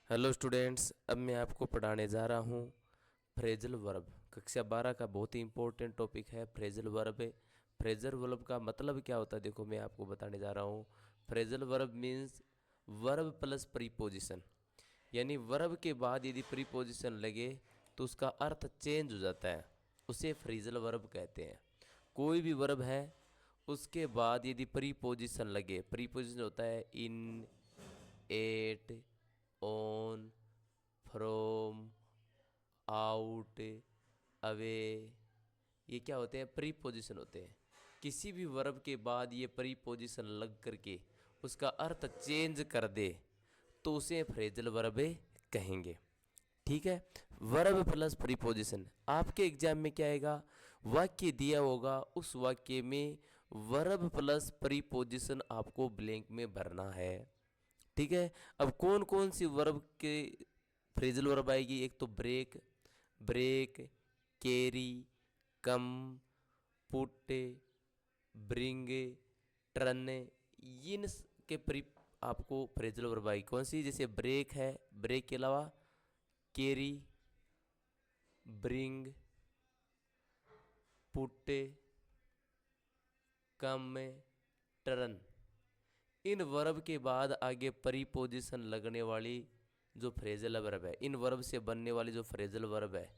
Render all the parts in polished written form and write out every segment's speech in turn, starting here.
Hello students, अब मैं आपको पढ़ाने जा रहा हूँ फ्रेजल वर्ब। कक्षा 12 का बहुत ही इंपॉर्टेंट टॉपिक है फ्रेजल वर्ब। फ्रेजल वर्ब का मतलब क्या होता है, देखो मैं आपको बताने जा रहा हूँ। Phrasal verb means verb plus preposition, यानी वर्ब के बाद यदि प्रीपोजिशन लगे तो उसका अर्थ चेंज हो जाता है, उसे फ्रेजल वर्ब कहते हैं। कोई भी वर्ब है उसके बाद यदि प्रीपोजिशन लगे, प्रीपोजिशन होता है in, at, on, from, out, away, ये क्या होते हैं? प्रीपोजिशन होते हैं। किसी भी वर्ब के बाद ये प्रीपोजिशन लग करके उसका अर्थ चेंज कर दे तो उसे फ्रेजल वर्ब कहेंगे। ठीक है। वर्ब प्लस प्रीपोजिशन, आपके एग्जाम में क्या आएगा? वाक्य दिया होगा, उस वाक्य में वर्ब प्लस प्रीपोजिशन आपको ब्लैंक में भरना है। ठीक है। अब कौन कौन सी वर्ब के फ्रेजल वर्ब आएगी? एक तो ब्रेक, ब्रेक, कैरी, कम, पुट, ब्रिंग, टर्न, इन के प्री आपको फ्रेजल वर्ब आएगी। कौन सी? जैसे ब्रेक है, ब्रेक के अलावा कैरी, ब्रिंग, पुट, कम, टर्न। इन वर्ब के बाद आगे प्रीपोजिशन लगने वाली जो फ्रेजल वर्ब है, इन वर्ब से बनने वाली जो फ्रेजल वर्ब है,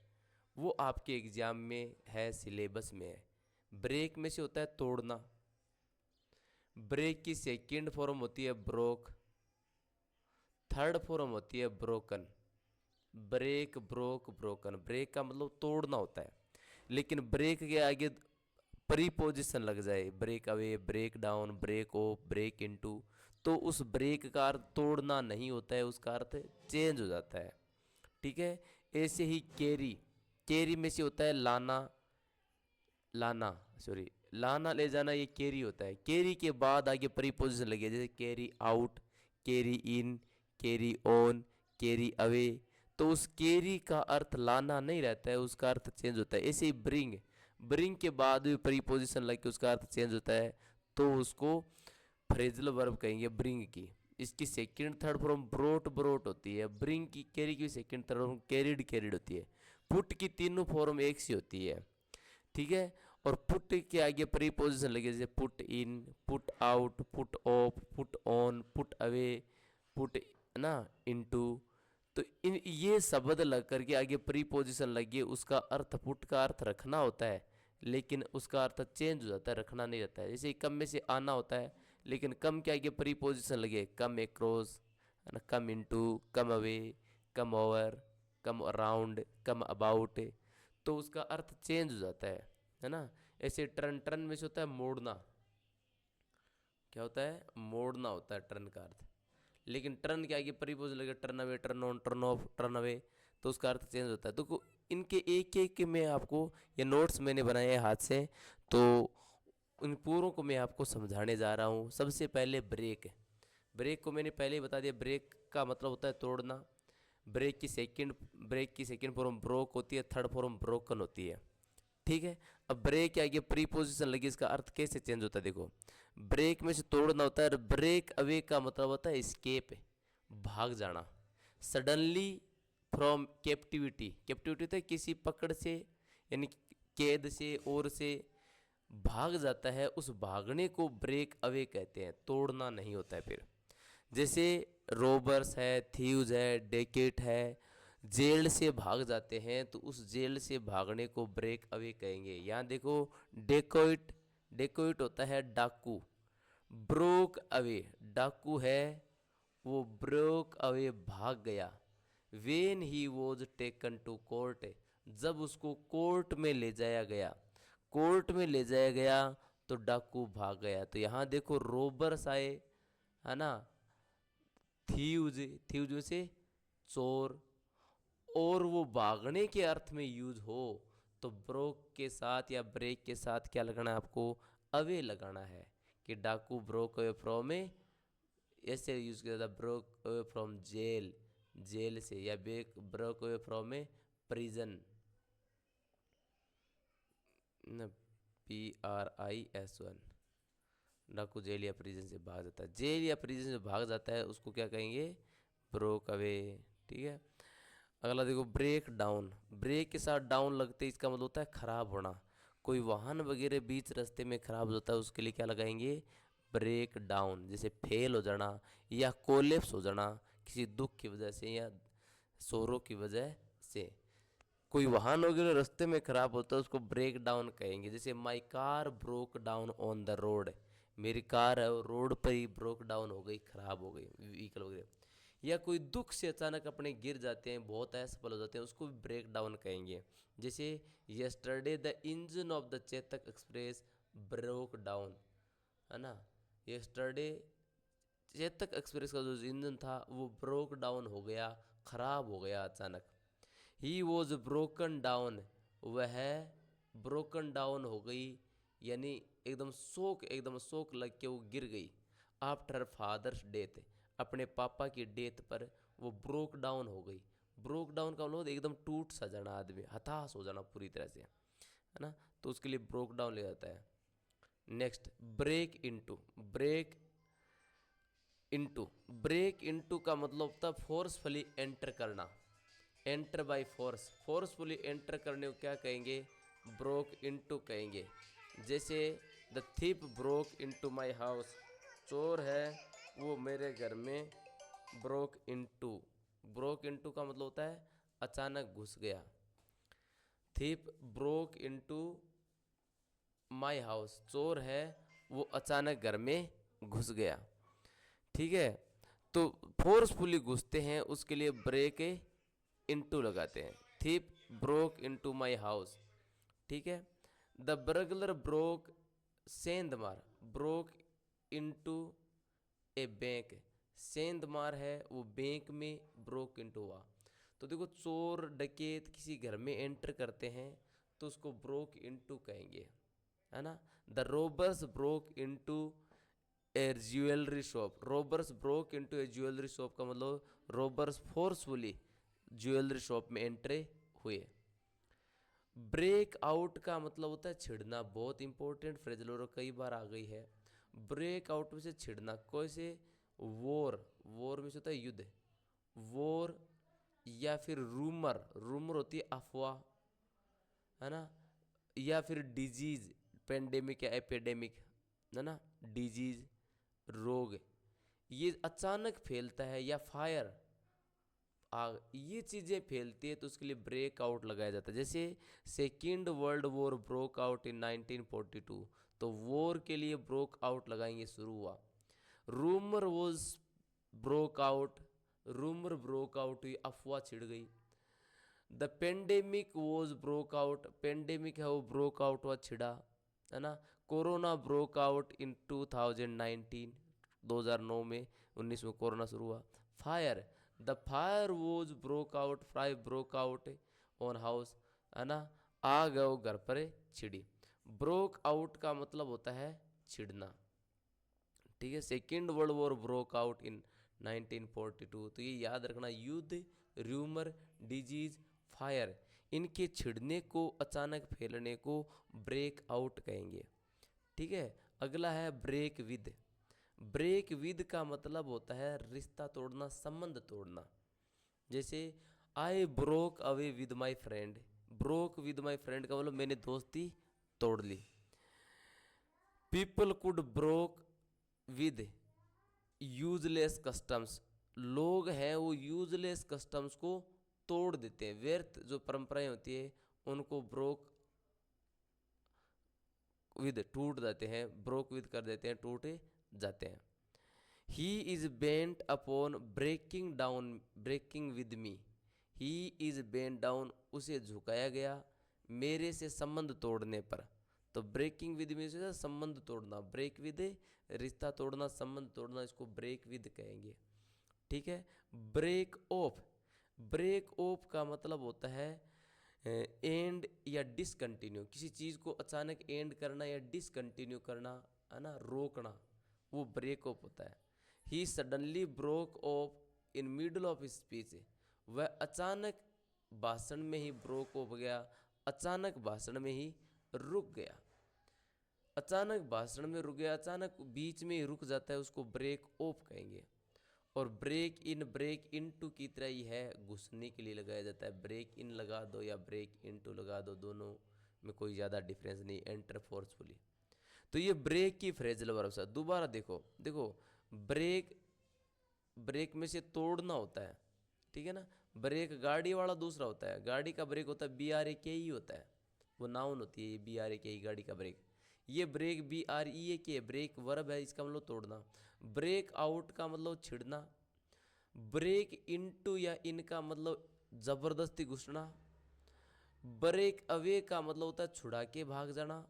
वो आपके एग्जाम में है, सिलेबस में है। ब्रेक में से होता है तोड़ना, ब्रेक की सेकंड फॉर्म होती है ब्रोक, थर्ड फॉर्म होती है broken. Break, broke, broken. Break का मतलब तोड़ना होता है, लेकिन ब्रेक के आगे प्रीपोजिशन लग जाए, break away, break down, break off, break into, तो उस ब्रेक का अर्थ तोड़ना नहीं होता है, उसका अर्थ चेंज हो जाता है। ठीक है। ऐसे ही कैरी, कैरी में से होता है लाना, लाना, सॉरी, लाना ले जाना, ये कैरी होता है। कैरी के बाद आगे प्रीपोजिशन लगे, जैसे carry out, carry in, carry on, carry away, तो उस कैरी का अर्थ लाना नहीं रहता है, उसका अर्थ चेंज होता है। ऐसे ही ब्रिंग, ब्रिंग के बाद भी प्रीपोजिशन लग के उसका अर्थ चेंज होता है, तो उसको फ्रेजल वर्ब कहेंगे ब्रिंग की। इसकी second third form brought, brought होती है। ब्रिंग की, कैरी की second third form carried, carried होती है। पुट की तीनों फॉर्म एक सी होती है। ठीक है। और पुट के आगे प्रीपोजिशन लगे, जैसे put in, put out, put off, put on, put away, put ना इनटू। तो इन ये शब्द लग करके आगे प्रीपोजिशन लगे, उसका अर्थ, पुट का अर्थ रखना होता है, लेकिन उसका अर्थ चेंज हो जाता है, रखना नहीं रहता है। जैसे कम में से आना होता है, लेकिन कम के आगे प्रीपोजिशन लगे, come across, come into, come away, come over, come around, come about, तो उसका अर्थ चेंज हो जाता है ना। ऐसे टर्न, टर्न में से होता है मोड़ना। क्या होता है? मोड़ना होता है टर्न का अर्थ, लेकिन टर्न के आगे प्रीपोजिशन लगे, turn away, turn on, turn off, turn away, तो उसका अर्थ चेंज होता है। तो इनके एक एक में आपको, ये नोट्स मैंने बनाए हैं हाथ से, तो उन पूरों को मैं आपको समझाने जा रहा हूँ। सबसे पहले ब्रेक, ब्रेक को मैंने पहले ही बता दिया, ब्रेक का मतलब होता है तोड़ना। ब्रेक की सेकंड फॉर्म ब्रोक होती है, थर्ड फॉर्म ब्रोकन होती है। ठीक है। अब ब्रेक के आगे प्रीपोजिशन लगी, इसका अर्थ कैसे चेंज होता है? देखो, ब्रेक में से तोड़ना होता है, ब्रेक अवे का मतलब होता है स्केप, भाग जाना। सडनली फ्रॉम कैप्टिविटी, कैप्टिविटी होता है किसी पकड़ से, यानी कैद से और से भाग जाता है, उस भागने को ब्रेक अवे कहते हैं, तोड़ना नहीं होता है। फिर जैसे रोबर्स है, थीव्स है, डेकेट है, जेल से भाग जाते हैं, तो उस जेल से भागने को ब्रेक अवे कहेंगे। यहाँ देखो, डेकोइट, डेकोइट होता है डाकू। ब्रोक अवे, डाकू है, वो ब्रोक अवे, भाग गया। When he was taken to court, जब उसको कोर्ट में ले जाया गया, कोर्ट में ले जाया गया तो डाकू भाग गया। तो यहाँ देखो, रोबर्स आए, है ना, थीव्स, थीव्स से चोर, और वो भागने के अर्थ में यूज हो तो ब्रोक के साथ या ब्रेक के साथ क्या लगाना है आपको? अवे लगाना है, कि डाकू ब्रोक अवे फ्रॉम में, ऐसे यूज किया था, broke away from jail, jail से, या ब्रोक अवे फ्रॉम में प्रिजन, PRISON। डाकू जेल या प्रिजन से भाग जाता है, जेल या प्रिजन से भाग जाता है, उसको क्या कहेंगे? ब्रोक अवे, ठीक है। अगला देखो ब्रेक डाउन। ब्रेक के साथ डाउन लगते ही इसका मतलब होता है खराब होना। कोई वाहन वगैरह बीच रास्ते में खराब होता है उसके लिए क्या लगाएंगे, ब्रेक डाउन। जैसे फेल हो जाना या कोलेप्स हो जाना किसी दुख की वजह से या शोरों की वजह से। कोई वाहन वगैरह रास्ते में खराब होता है उसको ब्रेक डाउन कहेंगे। जैसे my car broke down on the road, मेरी कार है वो रोड पर ही ब्रोक डाउन हो गई, खराब हो गई व्हीकल वगैरह। या कोई दुख से अचानक अपने गिर जाते हैं, बहुत असफल हो जाते हैं, उसको भी ब्रेक डाउन कहेंगे। जैसे yesterday the engine of the Chetak express broke down, है ना। यस्टरडे चेतक एक्सप्रेस का जो इंजन था वो ब्रोक डाउन हो गया, खराब हो गया अचानक। ही वॉज ब्रोकन डाउन, वह ब्रोकन डाउन हो गई, यानी एकदम शोक लग के वो गिर गई। आफ्टर फादर्स डेथ, अपने पापा की डेथ पर वो ब्रोक डाउन हो गई। ब्रोक डाउन का मतलब एकदम टूट सा जाना, आदमी हताश हो जाना पूरी तरह से, है ना। तो उसके लिए ब्रोक डाउन ले जाता है। Next break into. Break into का मतलब होता है फोर्सफुली एंटर करना। Enter by force, forcefully enter करने को क्या कहेंगे, ब्रोक इनटू कहेंगे। जैसे the thief broke into my house, चोर है वो मेरे घर में ब्रोक इनटू। ब्रोक इनटू का मतलब होता है अचानक घुस गया। Thief broke into my house, चोर है वो अचानक घर में घुस गया। ठीक है, तो फोर्सफुली घुसते हैं उसके लिए ब्रेक इनटू लगाते हैं। Thief broke into my house. ठीक है। द बर्गलर ब्रोक, सेंधमार ब्रोक इनटू ए बैंक, सेंधमार है वो बैंक में ब्रोक इनटू हुआ। तो देखो चोर डकैत किसी घर में एंटर करते हैं तो उसको ब्रोक इनटू कहेंगे, है ना। The robbers broke into A jewellery shop, robbers broke into A jewellery shop का मतलब रोबर्स फोर्सफुली ज्वेलरी शॉप में एंट्री हुए। ब्रेक आउट का मतलब होता है छिड़ना, बहुत इंपॉर्टेंट फ्रेज और कई बार आ गई है। ब्रेक आउट में से छिड़ना, कोई से वॉर, वॉर में से होता है युद्ध, वॉर या फिर रूमर, रूमर होती है अफवाह, है ना। या फिर डिजीज, पेंडेमिक या एपिडेमिक, है ना, डिजीज रोग, ये अचानक फैलता है। या फायर, आग, ये चीज़ें फैलती है तो उसके लिए ब्रेक आउट लगाया जाता है। जैसे second world war broke out in 1942, तो वॉर के लिए ब्रोक आउट लगाएंगे, शुरू हुआ। Rumour was broke out, rumour broke out हुई, अफवाह छिड़ गई। The pandemic was broke out, pandemic है वो ब्रोक आउट हुआ, छिड़ा, है ना। कोरोना ब्रोक आउट इन 2019, 2009 में 19 में कोरोना शुरू हुआ। Fire, the fire was broke out, fire broke out on house, है ना, आग वो घर पर छिड़ी। ब्रोक आउट का मतलब होता है छिड़ना। ठीक है। Second world war broke out in 1942, तो ये याद रखना, युद्ध, र्यूमर, डिजीज, फायर, इनके छिड़ने को, अचानक फैलने को ब्रेक आउट कहेंगे। ठीक है। अगला है ब्रेक विद। ब्रेक विद का मतलब होता है रिश्ता तोड़ना, संबंध तोड़ना। जैसे I broke away with my friend, broke with my friend का मतलब मैंने दोस्ती तोड़ ली। People could broke with useless customs, लोग हैं वो यूजलेस कस्टम्स को तोड़ देते हैं, व्यर्थ जो परंपराएं होती है उनको ब्रोक विद, टूट जाते हैं, ब्रोक विद कर देते हैं, टूटे जाते हैं। He is bent upon breaking down, breaking with me, he is bent down, उसे झुकाया गया मेरे से संबंध तोड़ने पर। तो ब्रेकिंग विद मी से संबंध तोड़ना, ब्रेक विद रिश्ता तोड़ना, संबंध तोड़ना, इसको ब्रेक विद कहेंगे। ठीक है। ब्रेक ऑफ, ब्रेक ऑफ का मतलब होता है एंड या डिसकंटिन्यू, किसी चीज़ को अचानक एंड करना या डिसकंटिन्यू करना, है ना, रोकना, वो ब्रेक ऑफ होता है। He suddenly broke off in middle of speech, वह अचानक भाषण में ही ब्रोक ऑफ गया, अचानक भाषण में ही रुक गया। अचानक भाषण में रुक गया, अचानक बीच में ही रुक जाता है, उसको ब्रेक ऑफ कहेंगे। और ब्रेक इन टू की तरह ही है, घुसने के लिए लगाया जाता है। ब्रेक इन लगा दो या ब्रेक इन टू लगा दो, दोनों में कोई ज़्यादा डिफरेंस नहीं, एंटर फोर्सफुली। तो ये ब्रेक की फ्रेजल वर्ब है। दोबारा देखो देखो, ब्रेक ब्रेक में से तोड़ना होता है, ठीक है ना। ब्रेक गाड़ी वाला दूसरा होता है, गाड़ी का ब्रेक होता है BRAK ही होता है, वो नाउन होती है ये BRAK गाड़ी का ब्रेक। ये ब्रेक BREAK ब्रेक वर्ब है, इसका मतलब तोड़ना। ब्रेक आउट का मतलब छिड़ना। ब्रेक इनटू या इन का मतलब जबरदस्ती घुसना। ब्रेक अवे का मतलब होता है छुड़ा के भाग जाना।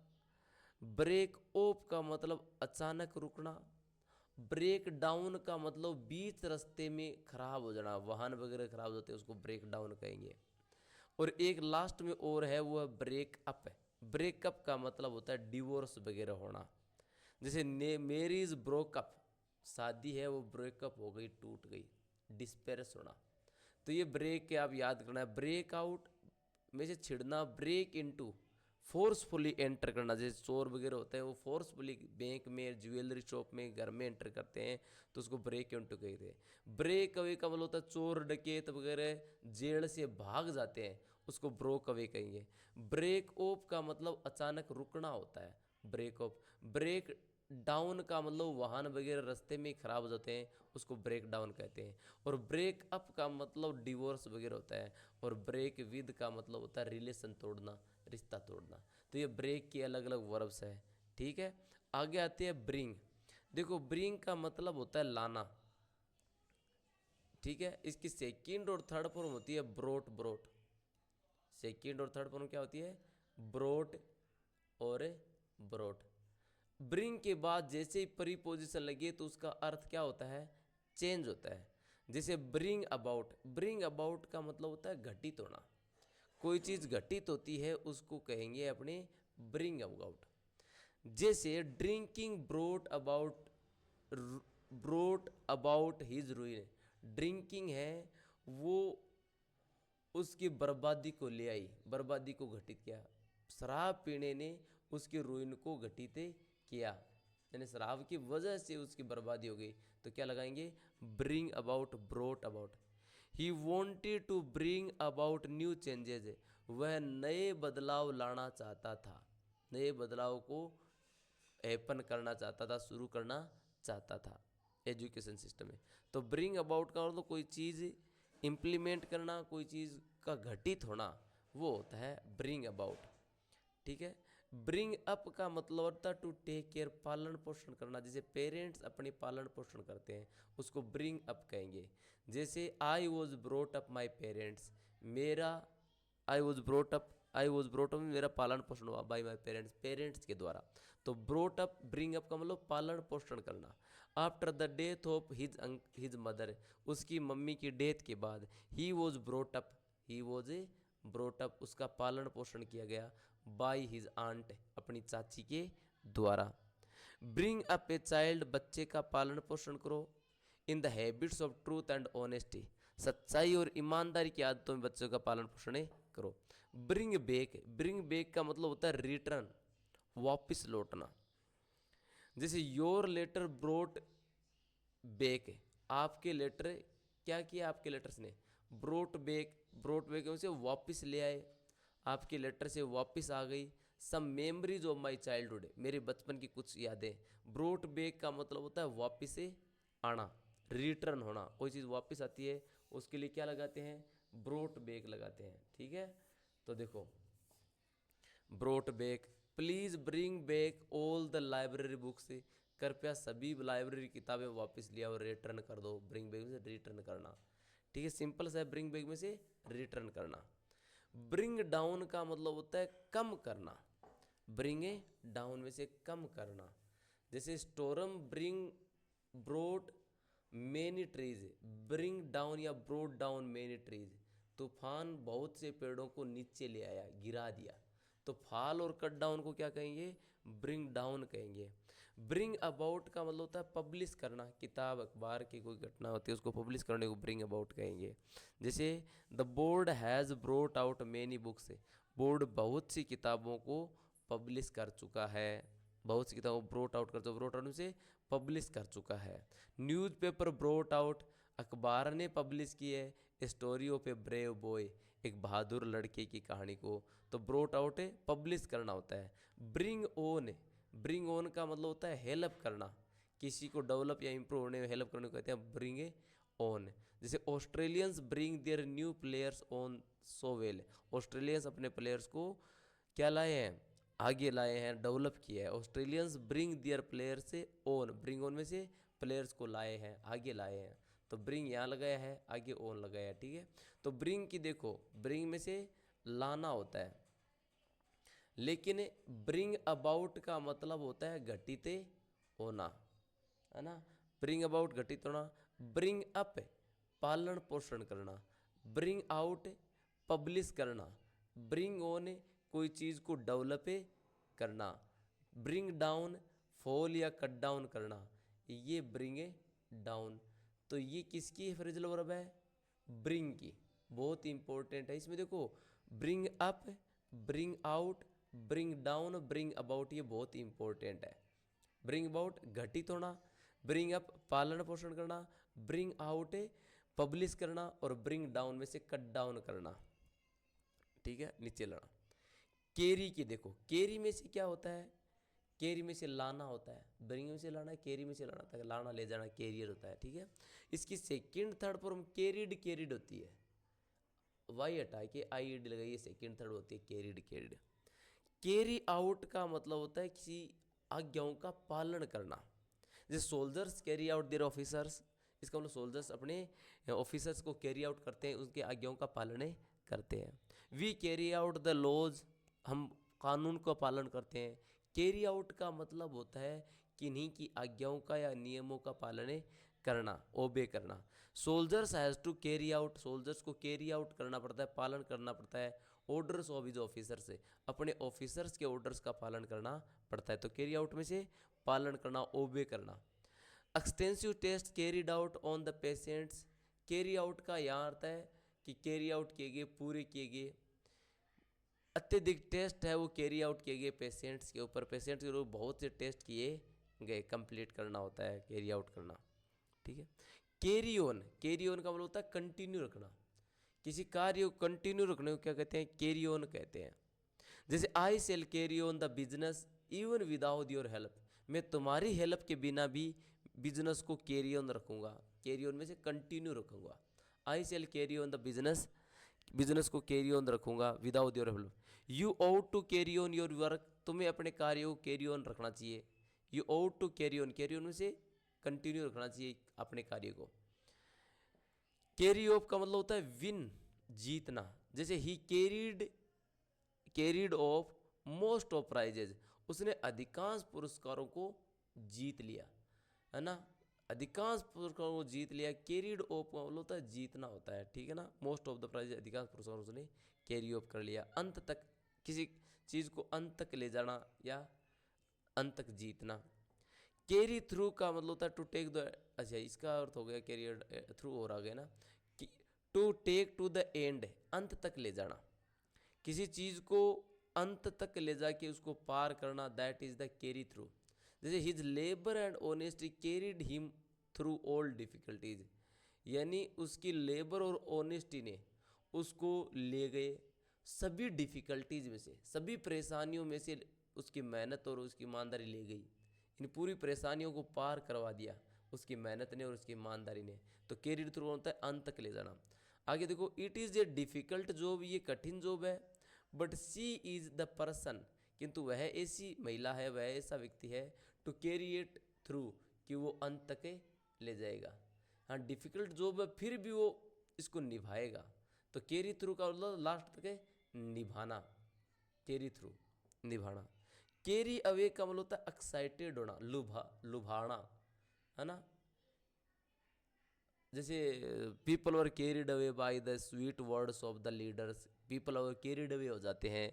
ब्रेक ऑफ का मतलब अचानक रुकना। ब्रेक डाउन का मतलब बीच रास्ते में खराब हो जाना, वाहन वगैरह खराब होते हैं उसको ब्रेक डाउन कहेंगे। और एक लास्ट में और है, वो है ब्रेकअप है। ब्रेकअप का मतलब होता है डिवोर्स वगैरह होना। जैसे मैरिज ब्रोकअप, शादी है वो ब्रेकअप हो गई, टूट गई, डिस्पेरस होना। तो ये ब्रेक के आप याद करना है, ब्रेक आउट में से छिड़ना, ब्रेक इनटू फोर्सफुली एंटर करना। जैसे चोर वगैरह होते हैं वो फोर्सफुली बैंक में, ज्वेलरी शॉप में, घर में एंटर करते हैं तो उसको ब्रेक इनटू कहते हैं। ब्रेक अवे का मतलब होता है चोर डकैत वगैरह जेल से भाग जाते हैं, उसको ब्रोक अवे कहेंगे। ब्रेक ऑफ का मतलब अचानक रुकना होता है, ब्रेक ऑफ। ब्रेक डाउन का मतलब वाहन वगैरह रास्ते में खराब हो जाते हैं, उसको ब्रेक डाउन कहते हैं। और ब्रेक अप का मतलब डिवोर्स वगैरह होता है। और ब्रेक विद का मतलब होता है रिलेशन तोड़ना, रिश्ता तोड़ना। तो ये ब्रेक के अलग अलग वर्ब्स है, ठीक है। आगे आते हैं ब्रिंग। देखो ब्रिंग का मतलब होता है लाना, ठीक है। इसकी सेकंड और थर्ड फॉर्म होती है ब्रोट, ब्रोट। सेकंड और थर्ड फॉर्म क्या होती है, ब्रोट और ब्रोट। ब्रिंग के बाद जैसे ही प्रीपोजिशन लगे तो उसका अर्थ क्या होता है, चेंज होता है। जैसे ब्रिंग अबाउट, ब्रिंग अबाउट का मतलब होता है घटित होना। कोई चीज़ घटित होती है उसको कहेंगे अपने ब्रिंग अबाउट। जैसे drinking brought about his रूइन। Drinking है वो उसकी बर्बादी को ले आई, बर्बादी को घटित किया। शराब पीने ने उसके रूइन को घटित किया, यानी शराब की वजह से उसकी बर्बादी हो गई। तो क्या लगाएंगे, bring about, brought about. He wanted to bring about new changes, वह नए बदलाव लाना चाहता था, नए बदलाव को हैपन करना चाहता था, शुरू करना चाहता था एजुकेशन सिस्टम में। तो ब्रिंग अबाउट का मतलब कोई चीज़ इम्प्लीमेंट करना, कोई चीज़ का घटित होना, वो होता है ब्रिंग अबाउट, ठीक है। ब्रिंग अप का मतलब होता है टू टेक केयर, पालन पोषण करना। जैसे पेरेंट्स अपनी पालन पोषण करते हैं उसको ब्रिंग अप कहेंगे। जैसे I was brought up my parents, मेरा आई वॉज ब्रोट अप मेरा पालन पोषण हुआ बाई माई पेरेंट्स, पेरेंट्स के द्वारा। तो ब्रोट अप, ब्रिंग अप का मतलब पालन पोषण करना। After the death of his mother, उसकी मम्मी की डेथ के बाद, he was brought up, he was brought up उसका पालन पोषण किया गया बाय हिज आंट, अपनी चाची के द्वारा। ब्रिंग अप ए चाइल्ड, बच्चे का पालन पोषण करो। In the habits of truth and honesty, सच्चाई और ईमानदारी की आदतों में बच्चों का पालन पोषण करो। ब्रिंग बैक का मतलब होता है रिटर्न, वापस लौटना। जैसे योर लेटर ब्रोट बैक, आपके लेटर क्या किया, आपके लेटर्स ने ब्रोट बैक से वापस ले आए, आपके लेटर से वापस आ गई। सम मेमोरीज ऑफ माई चाइल्डहुड, मेरे बचपन की कुछ यादें। ब्रोट बैक का मतलब होता है वापस से आना, रिटर्न होना। कोई चीज़ वापस आती है उसके लिए क्या लगाते हैं, ब्रोट बैक लगाते हैं, ठीक है। तो देखो brought back, please bring back all the library books, कृपया सभी लाइब्रेरी किताबें वापस लिया और रिटर्न कर दो। ब्रिंग बैक में से रिटर्न करना, ठीक है, सिंपल सा है, ब्रिंग बैक में से रिटर्न करना। ब्रिंग डाउन का मतलब होता है कम करना, ब्रिंग डाउन में से कम करना। जैसे storm brought many trees, bring down या ब्रोट डाउन मेनी ट्रीज, तूफान बहुत से पेड़ों को नीचे ले आया, गिरा दिया। तो फॉल और कट डाउन को क्या कहेंगे, ब्रिंग डाउन कहेंगे। ब्रिंग अबाउट का मतलब होता है पब्लिश करना, किताब अखबार की कोई घटना होती है उसको पब्लिश करने को ब्रिंग अबाउट कहेंगे। जैसे the board has brought out many books, board बहुत सी किताबों को पब्लिश कर चुका है, बहुत सी किताबों ब्रोट आउट कर चुका, ब्रोट आउट से पब्लिश कर चुका है। न्यूज़पेपर ब्रोट आउट अखबार ने पब्लिश की है story of a brave boy, एक बहादुर लड़के की कहानी को, तो ब्रोट आउट है पब्लिश करना होता है। ब्रिंग ऑन का मतलब होता है हेल्प करना, किसी को डेवलप या इंप्रूव होने में हेल्प करने को कहते हैं ब्रिंग ए ऑन। जैसे Australians bring their new players on so well, Australians अपने प्लेयर्स को क्या लाए हैं, आगे लाए हैं, डेवलप किया है। ऑस्ट्रेलियंस ब्रिंग देयर प्लेयर से ऑन, ब्रिंग ऑन में से प्लेयर्स को लाए हैं, आगे लाए हैं, तो ब्रिंग यहाँ लगाया है, आगे ऑन लगाया है, ठीक है। तो ब्रिंग की देखो, ब्रिंग में से लाना होता है, लेकिन ब्रिंग अबाउट का मतलब होता है घटित होना, है ना। ब्रिंग अबाउट घटित होना, ब्रिंग अप पालन पोषण करना, ब्रिंग आउट पब्लिश करना, ब्रिंग ऑन कोई चीज़ को डेवलप करना, ब्रिंग डाउन फॉल या कट डाउन करना, ये ब्रिंग डाउन। तो ये किसकी फ्रेजल वर्ब है, ब्रिंग की, बहुत इंपॉर्टेंट है। इसमें देखो bring up, bring out, bring down, bring about, ये बहुत इंपॉर्टेंट है। ब्रिंग अबाउट घटित होना, ब्रिंग अप पालन पोषण करना, ब्रिंग आउट पब्लिश करना, और ब्रिंग डाउन में से कट डाउन करना, ठीक है, नीचे लाना। केरी की देखो, केरी में से क्या होता है, केरी में से लाना होता है, ब्रिंग में से लाना है, केरी में से लाना होता है, लाना ले जाना कैरियर होता है, ठीक है। इसकी सेकंड थर्ड फॉर्म कैरिड होती है, वाई हटा के आई डी लगाइए, सेकंड थर्ड होती है कैरिड। कैरी आउट का मतलब होता है किसी आज्ञाओं का पालन करना, जैसे soldiers carry out there officers, इसका मतलब सोल्जर्स अपने ऑफिसर्स को कैरी आउट करते हैं, उनके आज्ञाओं का पालन करते हैं। We carry out the laws, हम कानून का पालन करते हैं। कैरी आउट का मतलब होता है किन्हीं की आज्ञाओं का या नियमों का पालन करना, ओबे करना। Soldiers has to carry out, soldiers को कैरी आउट करना पड़ता है, पालन करना पड़ता है ऑर्डर्स ऑफ हिज ऑफिसर से, अपने ऑफिसर्स के ऑर्डर्स का पालन करना पड़ता है। तो कैरी आउट में से पालन करना, ओबे करना। Extensive test carried out on the patients, carry out का यहाँ अर्थ है कि कैरी आउट किए गए, पूरे किए गए, अत्यधिक टेस्ट है वो कैरी आउट किए गए पेशेंट्स के ऊपर, पेशेंट्स के ऊपर बहुत से टेस्ट किए गए, कंप्लीट करना होता है कैरी आउट करना, ठीक है। कैरी ऑन का मतलब होता है कंटिन्यू रखना, किसी कार्य को कंटिन्यू रखने को क्या कहते हैं, कैरी ऑन कहते हैं। जैसे I shall carry on the business even without your help, मैं तुम्हारी हेल्प के बिना भी बिजनेस को कैरी ऑन रखूँगा, कैरी ऑन में से कंटिन्यू रखूँगा। I shall carry on the business को कैरी ऑन रखूँगा without your help. You ought to carry on your work, तुम्हें अपने कार्य को कैरी ऑन रखना चाहिए। You ought to carry on में से कंटिन्यू रखना चाहिए अपने कार्य को। कैरी ऑफ का मतलब होता है विन, जीतना, जैसे he carried off most of prizes, उसने अधिकांश पुरस्कारों को जीत लिया, है ना, अधिकांश पुरस्कारों को जीत लिया। कैरीड ऑफ का मतलब होता है जीतना होता है, ठीक है ना। मोस्ट ऑफ द प्राइज, अधिकांश पुरस्कारों उसने कैरी ऑफ कर लिया, अंत तक, किसी चीज़ को अंत तक ले जाना या अंत तक जीतना। कैरी थ्रू का मतलब होता है टू टेक द, अच्छा इसका अर्थ हो गया कैरियर थ्रू हो रहा गया ना, कि to take to the end, अंत तक ले जाना, किसी चीज़ को अंत तक ले जाके उसको पार करना, that is the carry through. जैसे his labour and honesty carried him through all difficulties, यानी उसकी लेबर और ऑनेस्टी ने उसको ले गए सभी डिफिकल्टीज में से, सभी परेशानियों में से उसकी मेहनत और उसकी ईमानदारी ले गई, इन पूरी परेशानियों को पार करवा दिया उसकी मेहनत ने और उसकी ईमानदारी ने। तो कैरीड थ्रू होता है अंत तक ले जाना। आगे देखो, it is a difficult job, ये कठिन जॉब है, but she is the person, किंतु वह ऐसी महिला है, वह ऐसा व्यक्ति है, टू कैरी इट थ्रू, कि वो अंत तक ले जाएगा। हाँ, डिफ़िकल्ट जॉब है फिर भी वो इसको निभाएगा। तो कैरी थ्रू का मतलब लास्ट तक निभाना, कैरी थ्रू निभाना। कैरी अवे का मतलब होता है एक्साइटेड होना, लुभाना, है ना। जैसे people were carried away by the sweet words of the leaders, people were carried away हो जाते हैं,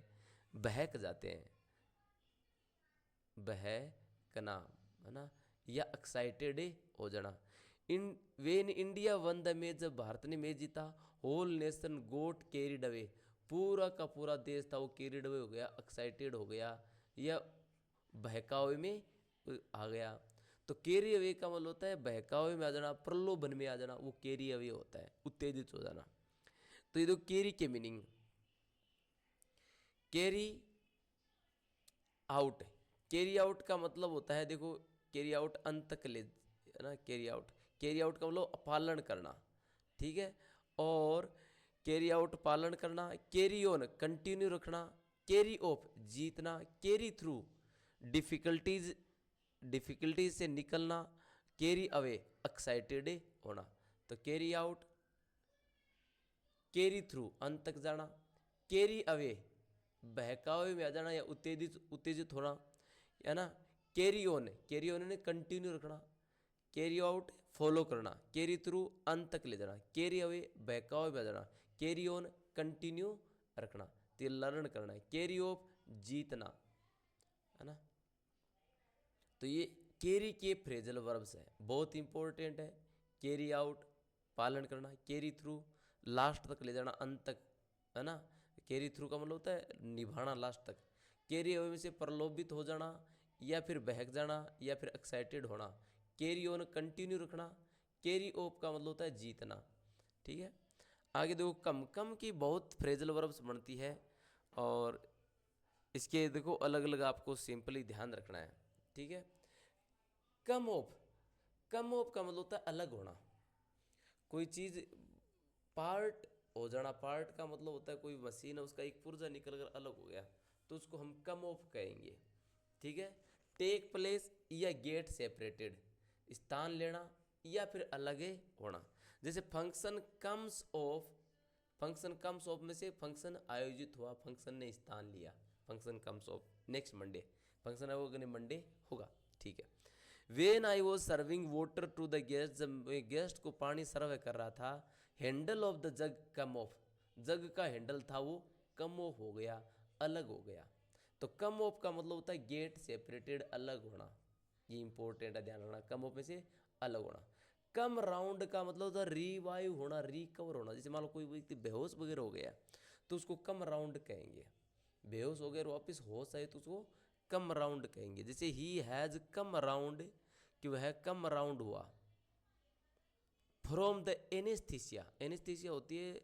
बहक जाते हैं, बहकना, है ना, या एक्साइटेड हो जाना। In when India won the match, जब भारत ने मैच जीता, whole nation got carried away, पूरा का पूरा देश था वो कैरिड अवे हो गया, एक्साइटेड हो गया या बहकावे में आ गया। तो केरी अवे का मतलब होता है बहकावे में आ जाना, प्रलोभन में आ जाना, वो केरी अवे होता है, उत्तेजित हो जाना। तो ये देखो केरी के meaning, carry out. Carry out का मतलब होता है, देखो कैरी आउट अंत तक ले, है ना, कैरी आउट, कैरी आउट का मतलब पालन करना, ठीक है। और कैरी आउट पालन करना, कैरी ऑन कंटिन्यू रखना, कैरी ऑफ जीतना, कैरी थ्रू डिफिकल्टीज, डिफिकल्टीज से निकलना, कैरी अवे एक्साइटेड होना। तो कैरी आउट, कैरी थ्रू अंत तक जाना, कैरी अवे बहकावे में आ जाना या उत्तेजित उत्तेजित होना, है ना। कैरी ऑन, कैरी ऑन ने कंटिन्यू रखना, कैरी आउट फॉलो करना, कैरी थ्रू अंत तक ले जाना, कैरी अवे बहकावे में आ जाना, कैरी ऑन कंटिन्यू रखना, तो लर्न करना है, कैरी ऑफ जीतना, है ना। तो ये कैरी के फ्रेजल वर्ब्स है, बहुत इंपॉर्टेंट है। कैरी आउट पालन करना, कैरी थ्रू लास्ट तक ले जाना, अंत तक, है ना। कैरी थ्रू का मतलब होता है निभाना लास्ट तक। कैरी अवे में से प्रलोभित हो जाना या फिर बहक जाना या फिर एक्साइटेड होना। कैरी ऑन कंटिन्यू रखना। कैरी ऑफ का मतलब होता है जीतना, ठीक है। आगे देखो कम, कम की बहुत फ्रेजल वर्ब्स बनती है और इसके देखो अलग अलग आपको सिंपली ध्यान रखना है, ठीक है। कम ऑफ, कम ऑफ का मतलब होता है अलग होना, कोई चीज़ पार्ट हो जाना। पार्ट का मतलब होता है कोई मशीन है उसका एक पुर्जा निकल कर अलग हो गया, तो उसको हम कम ऑफ कहेंगे, ठीक है। टेक प्लेस या गेट सेपरेटेड, स्थान लेना या फिर अलग होना। जैसे function comes off, function comes off में से फंक्शन आयोजित हुआ, फंक्शन ने स्थान लिया, function comes off next Monday, function है वो अगले मंडे होगा, ठीक है। When I was serving water to the guest, जब मैं गेस्ट को पानी सर्व कर रहा था, handle of the jug come off, jug का हैंडल था वो कम ऑफ हो गया, अलग हो गया। तो कम ऑफ का मतलब होता है गेट सेपरेटेड, अलग होना, ये इंपॉर्टेंट है, ध्यान रखना, कम ऑफ में से अलग होना। कम राउंड का मतलब होता है रिवाइव होना, रिकवर होना। जैसे मान लो कोई व्यक्ति बेहोश वगैरह हो गया तो उसको कम राउंड कहेंगे, बेहोश हो गया वापस होश आए तो उसको कम राउंड कहेंगे। जैसे ही हैज़ कम राउंड, कि वह कम राउंड हुआ फ्रॉम द एनेस्थीसिया, एनेस्थीसिया होती है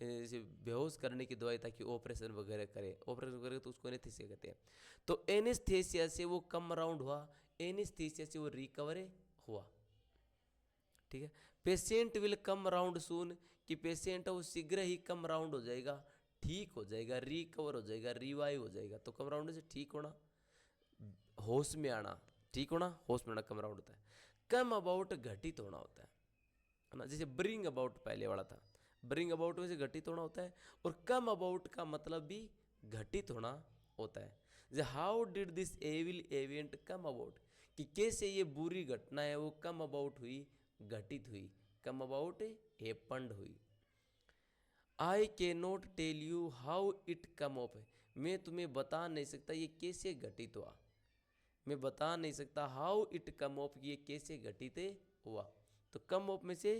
जैसे बेहोश करने की दवाई ताकि ऑपरेशन वगैरह करे, ऑपरेशन वगैरह तो उसको एनेस्थीसिया कहते हैं। तो एनेस्थीसिया से वो कम राउंड हुआ, एनेस्थीसिया से वो रिकवर हुआ, ठीक है। पेशेंट विल कम राउंड सून, कि पेशेंट है वो शीघ्र ही कम राउंड हो जाएगा, ठीक हो जाएगा, रिकवर हो जाएगा, रिवाइव हो जाएगा। तो कम राउंड से ठीक होना, होश में आना, ठीक होना, होश में आना कम राउंड होता है। कम अबाउट घटित होना होता है ना। जैसे ब्रिंग अबाउट पहले वाला था, ब्रिंग अबाउट में से घटित होना होता है, और कम अबाउट का मतलब भी घटित होना होता है। जैसे how did this evil event come about, कि कैसे ये बुरी घटना है वो कम अबाउट हुई, घटित हुई, कम अबाउट हैपेंड हुई। I can not tell you how it came off, मैं तुम्हें बता नहीं सकता ये कैसे घटित हुआ, मैं बता नहीं सकता हाउ इट कम ऑफ, ये कैसे घटित हुआ। तो कम ऑफ में से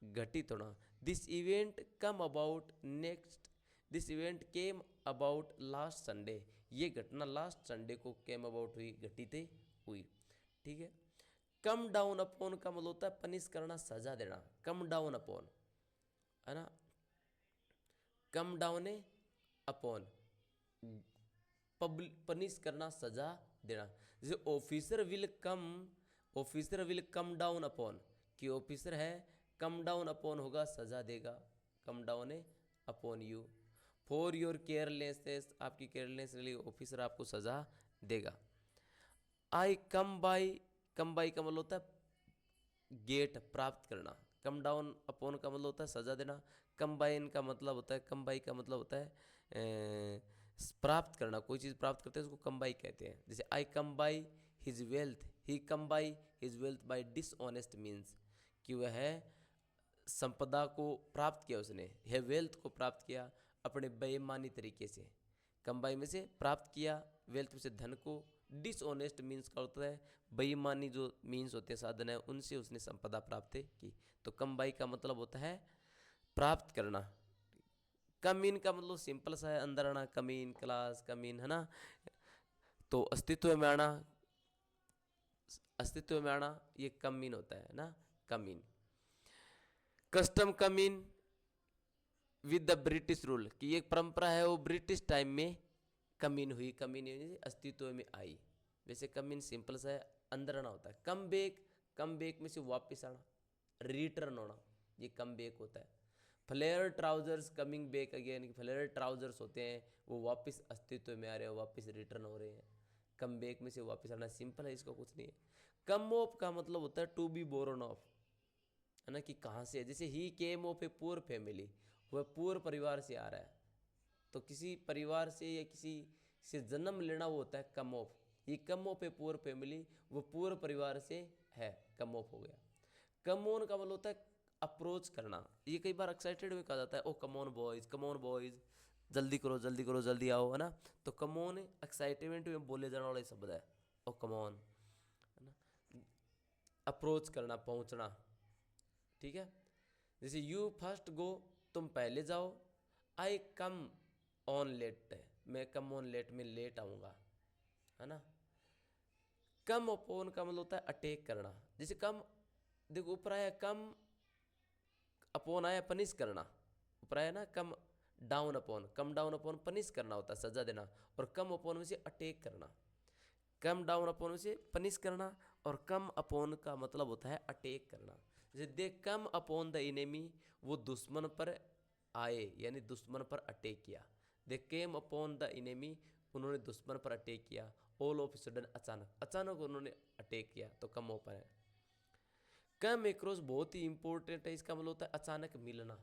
घटित होना। This event come about next, this event came about last Sunday, ये घटना लास्ट संडे को केम अबाउट हुई, घटित हुई, ठीक है। कम डाउन अपॉन का मतलब होता है पनिश करना, सजा देना, कम डाउन अपॉन, है ना। कम डाउन अपॉन, पनिश करना, सजा देना। जैसे officer will come, officer will come down upon, कि ऑफिसर है कम डाउन अपॉन होगा, सजा देगा, come down upon you. For your carelessness, आपकी केयरलेस के लिए ऑफिसर आपको सजा देगा। आई कम बाई, कम बाई का मतलब होता है गेट प्राप्त करना, कम डाउन अपॉन का मतलब होता है सजा देना। कम बाई का मतलब होता है, कम बाई का मतलब होता है प्राप्त करना, कोई चीज़ प्राप्त करते हैं उसको कम बाई कहते हैं। जैसे I come by his wealth, he come by his wealth by dishonest means, कि वह संपदा को प्राप्त किया, उसने यह वेल्थ को प्राप्त किया अपने बेईमानी तरीके से। कम बाई में से प्राप्त किया, वेल्थ में से धन को, डिसऑनेस्ट मीन्स का होता है बेईमानी, जो मीन्स होते हैं साधन है उनसे उसने संपदा प्राप्त की। तो कम बाई का मतलब होता है प्राप्त करना। कम इन का मतलब सिंपल सा है, अंदर आना, कम इन क्लास, कम इन, है ना। तो अस्तित्व में आना, अस्तित्व में आना, ये कम इन होता है ना, come in. Custom come in with the British rule, कि एक परंपरा है वो ब्रिटिश टाइम में कम इन हुई, कम इन अस्तित्व में आई। वैसे कम इन सिंपल सा है, अंदर आना होता है। कम बैक में से वापस आना, रिटर्न होना, ये कम बैक होता है। Flare trousers coming back again, flare trousers होते हैं वो वापस अस्तित्व में आ रहे हैं, वापस रिटर्न हो रहे हैं। कम बैक में से वापस आना सिंपल है, इसका कुछ नहीं है। कम ऑफ का मतलब होता है टू बी बोर्न ऑफ, है ना, कि कहाँ से है। जैसे ही केम ऑफ ए पुअर फैमिली, वह पुअर परिवार से आ रहा है, तो किसी परिवार से या किसी से जन्म लेना वो होता है कम ऑफ। ये कम ऑफ ए पुअर फैमिली, वो पुअर परिवार से है, कम ऑफ हो गया। कम ऑन का मतलब होता है अप्रोच करना। ये कई बार एक्साइटेड में कहा जाता है, oh come on boys, come on boys, जल्दी करो जल्दी करो जल्दी आओ, है ना। तो कम ऑन एक्साइटमेंट में बोले जाने वाला शब्द है, ओ कम ऑन, है ना। अप्रोच करना, पहुंचना, ठीक है। जैसे यू फर्स्ट गो, तुम पहले जाओ। आई कम ऑन लेट, मैं कम ऑन लेट में लेट आऊँगा, है ना। कम अपॉन का मतलब होता है अटैक करना। जैसे कम, देखो ऊपर आया कम अपॉन, आया पनिश करना, ऊपर आया ना come down upon, come down upon punish करना होता है, सजा देना। और कम अपॉन में से अटैक करना, कम डाउन अपॉन में से पनिश करना, और कम अपॉन का मतलब होता है अटैक करना। जैसे दे कम अपॉन द इनेमी, वो दुश्मन पर आए, यानी दुश्मन पर अटैक किया। दे केम अपॉन द इनेमी, उन्होंने दुश्मन पर अटैक किया। ऑल ऑफ सडन, अचानक, अचानक उन्होंने अटैक किया, तो कम ओपन है। कम एक्रॉस बहुत ही इंपॉर्टेंट है, इसका मतलब होता है अचानक मिलना,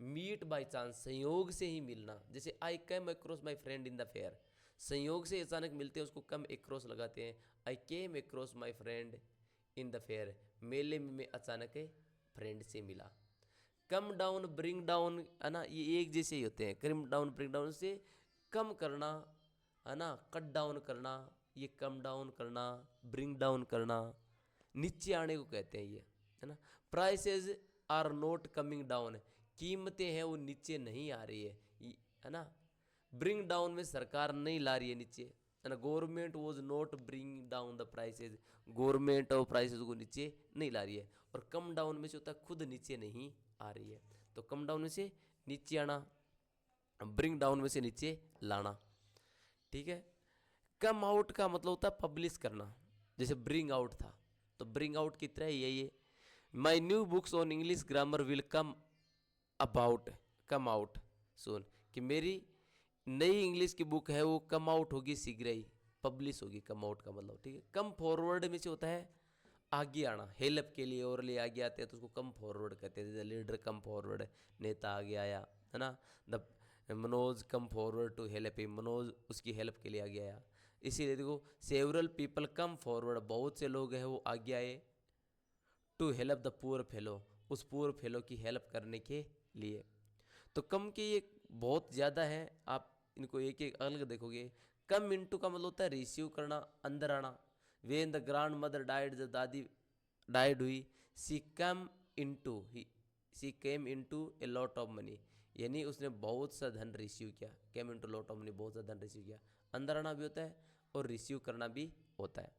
मीट बाय चांस, संयोग से ही मिलना। जैसे I come across my friend in the fair, संयोग से अचानक मिलते हैं उसको कम एक्रॉस लगाते हैं। I came across my friend in the fair, मेले में मैं अचानक फ्रेंड से मिला। कम डाउन ब्रिंग डाउन, है ना, ये एक जैसे ही होते हैं। कम डाउन ब्रिंग डाउन से कम करना, है ना, कट डाउन करना, ये कम डाउन करना, ब्रिंग डाउन करना, नीचे आने को कहते हैं ये, है ना। Prices are not coming down, कीमतें हैं वो नीचे नहीं आ रही है ना। ब्रिंग डाउन में सरकार नहीं ला रही है नीचे, है ना। Government was not bring down the prices, government और प्राइसेज को नीचे नहीं ला रही है। और कम डाउन में से होता है खुद नीचे नहीं आ रही है, तो कम डाउन में से नीचे आना, ब्रिंग डाउन में से नीचे लाना, ठीक है। कम आउट का मतलब होता है पब्लिश करना। जैसे ब्रिंग आउट था, तो ब्रिंग आउट की तरह यही है। My new books on English grammar will come about, come out soon, कि मेरी नई इंग्लिश की बुक है वो कम आउट होगी, शीघ्र ही पब्लिश होगी। कम आउट का मतलब, ठीक है। कम फॉरवर्ड में से होता है आगे आना, हेल्प के लिए और लिए आगे आते हैं तो उसको कम फॉरवर्ड कहते हैं। जैसे लीडर कम फॉरवर्ड, नेता आगे आया, है ना। The Manoj come forward to help him, Manoj उसकी हेल्प के लिए आगे आया। इसीलिए देखो सेवरल पीपल कम फॉरवर्ड, बहुत से लोग हैं वो आगे आए, to help the poor fellow, उस पुअर फेलो की हेल्प करने के लिए। तो कम के ये बहुत ज़्यादा है, आप इनको एक एक अलग देखोगे। कम इनटू का मतलब होता है रिसीव करना, अंदर आना। When the grandmother died, जब दादी डाइड हुई, she come into, she came into a lot of money, यानी उसने बहुत सा धन रिसीव किया। Came into lot of money, बहुत सा धन रिसीव किया। अंदर आना भी होता है और रिसीव करना भी होता है।